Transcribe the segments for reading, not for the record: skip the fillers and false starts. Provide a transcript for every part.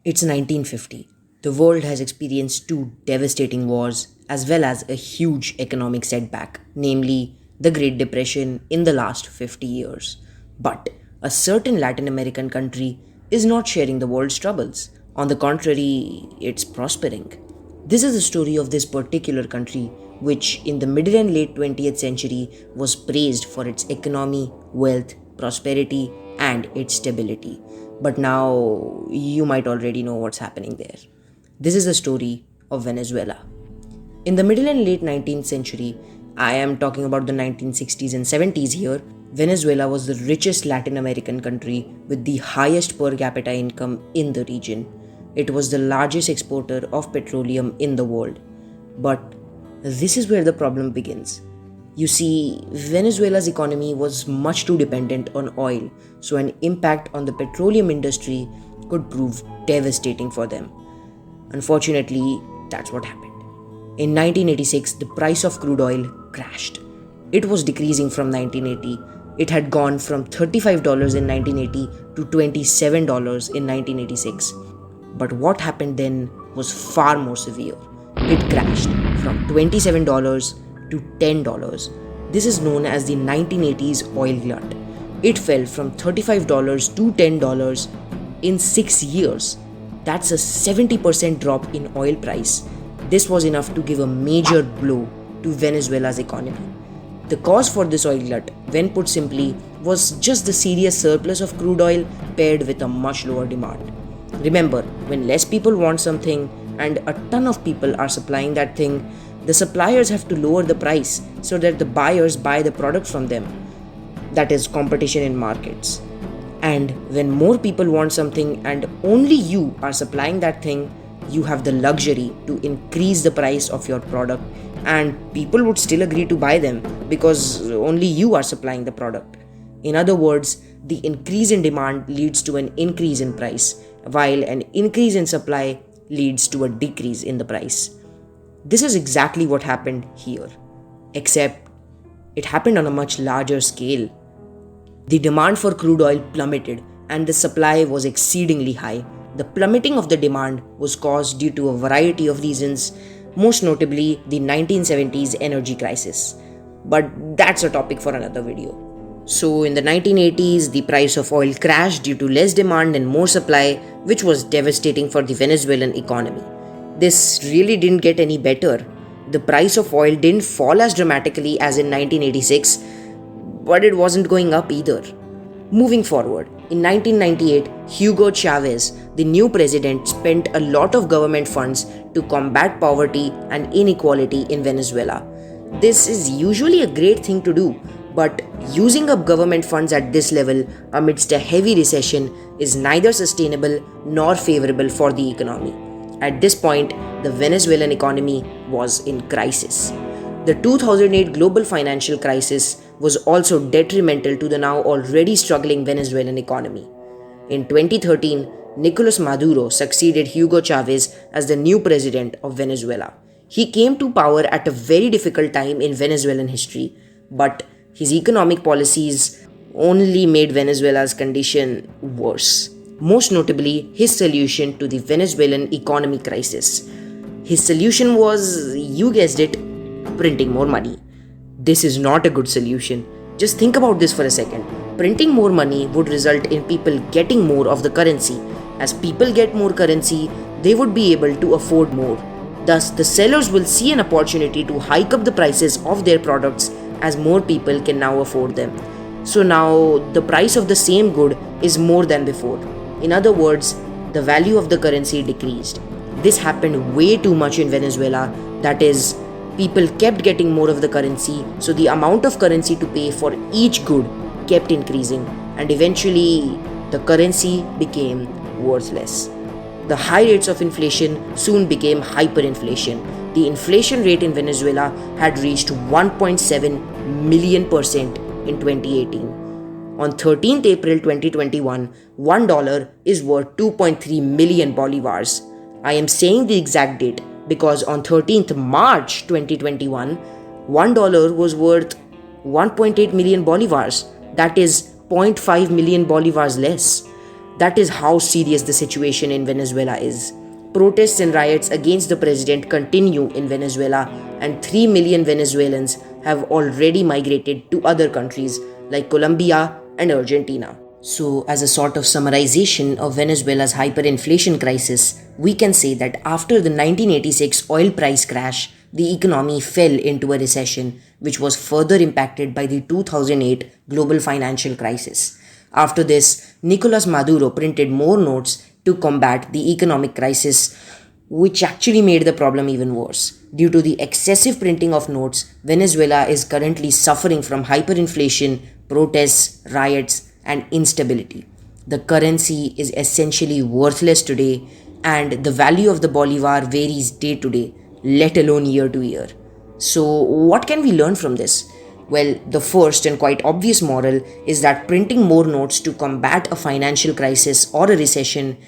It's 1950. The world has experienced two devastating wars as well as a huge economic setback, namely the Great Depression in the last 50 years. But a certain Latin American country is not sharing the world's troubles. On the contrary, it's prospering. This is the story of this particular country, which in the middle and late 20th century was praised for its economy, wealth, prosperity, and its stability. But now you might already know what's happening there. This is the story of Venezuela. In the middle and late 19th century, I am talking about the 1960s and 70s here, Venezuela was the richest Latin American country with the highest per capita income in the region. It was the largest exporter of petroleum in the world. But this is where the problem begins. You see, Venezuela's economy was much too dependent on oil, so an impact on the petroleum industry could prove devastating for them. Unfortunately, that's what happened. In 1986, the price of crude oil crashed. It was decreasing from 1980. It had gone from $35 in 1980 to $27 in 1986. But what happened then was far more severe. It crashed from $27 to $10. This is known as the 1980s oil glut. It fell from $35 to $10 in 6 years. That's a 70% drop in oil price. This was enough to give a major blow to Venezuela's economy. The cause for this oil glut, when put simply, was just the serious surplus of crude oil paired with a much lower demand. Remember, when less people want something and a ton of people are supplying that thing, the suppliers have to lower the price so that the buyers buy the product from them. That is competition in markets. And when more people want something and only you are supplying that thing, you have the luxury to increase the price of your product, and people would still agree to buy them because only you are supplying the product. In other words, the increase in demand leads to an increase in price, while an increase in supply leads to a decrease in the price. This is exactly what happened here, except it happened on a much larger scale. The demand for crude oil plummeted and the supply was exceedingly high. The plummeting of the demand was caused due to a variety of reasons, most notably the 1970s energy crisis. But that's a topic for another video. So, in the 1980s, the price of oil crashed due to less demand and more supply, which was devastating for the Venezuelan economy. This really didn't get any better. The price of oil didn't fall as dramatically as in 1986, but it wasn't going up either. Moving forward, in 1998, Hugo Chavez, the new president, spent a lot of government funds to combat poverty and inequality in Venezuela. This is usually a great thing to do, but using up government funds at this level amidst a heavy recession is neither sustainable nor favorable for the economy. At this point, the Venezuelan economy was in crisis. The 2008 global financial crisis was also detrimental to the now already struggling Venezuelan economy. In 2013, Nicolas Maduro succeeded Hugo Chavez as the new president of Venezuela. He came to power at a very difficult time in Venezuelan history, but his economic policies only made Venezuela's condition worse. Most notably, his solution to the Venezuelan economy crisis. His solution was, you guessed it, printing more money. This is not a good solution. Just think about this for a second. Printing more money would result in people getting more of the currency. As people get more currency, they would be able to afford more. Thus, the sellers will see an opportunity to hike up the prices of their products as more people can now afford them. So now the price of the same good is more than before. In other words, the value of the currency decreased. This happened way too much in Venezuela. That is, people kept getting more of the currency, so the amount of currency to pay for each good kept increasing, and eventually the currency became worthless. The high rates of inflation soon became hyperinflation. The inflation rate in Venezuela had reached 1.7 million% in 2018. On 13th April 2021, $1 is worth 2.3 million bolivars. I am saying the exact date because on 13th March 2021, $1 was worth 1.8 million bolivars. That is 0.5 million bolivars less. That is how serious the situation in Venezuela is. Protests and riots against the president continue in Venezuela, and 3 million Venezuelans have already migrated to other countries like Colombia and Argentina. So, as a sort of summarization of Venezuela's hyperinflation crisis, we can say that after the 1986 oil price crash, the economy fell into a recession, which was further impacted by the 2008 global financial crisis. After this, Nicolas Maduro printed more notes to combat the economic crisis, which actually made the problem even worse. Due to the excessive printing of notes, Venezuela is currently suffering from hyperinflation, protests, riots, and instability. The currency is essentially worthless today, and the value of the bolivar varies day to day, let alone year to year. So, what can we learn from this? Well, the first and quite obvious moral is that printing more notes to combat a financial crisis or a recession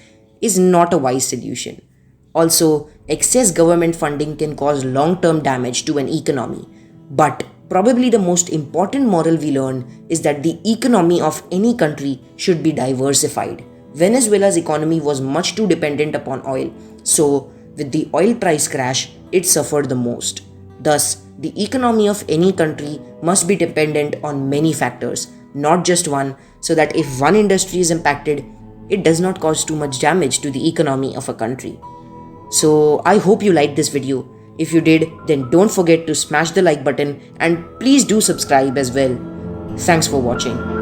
is not a wise solution. Also, excess government funding can cause long term damage to an economy. But probably the most important moral we learn is that the economy of any country should be diversified. Venezuela's economy was much too dependent upon oil, so with the oil price crash, it suffered the most. Thus, the economy of any country must be dependent on many factors, not just one, so that if one industry is impacted, it does not cause too much damage to the economy of a country. So I hope you liked this video. If you did, then don't forget to smash the like button and please do subscribe as well. Thanks for watching.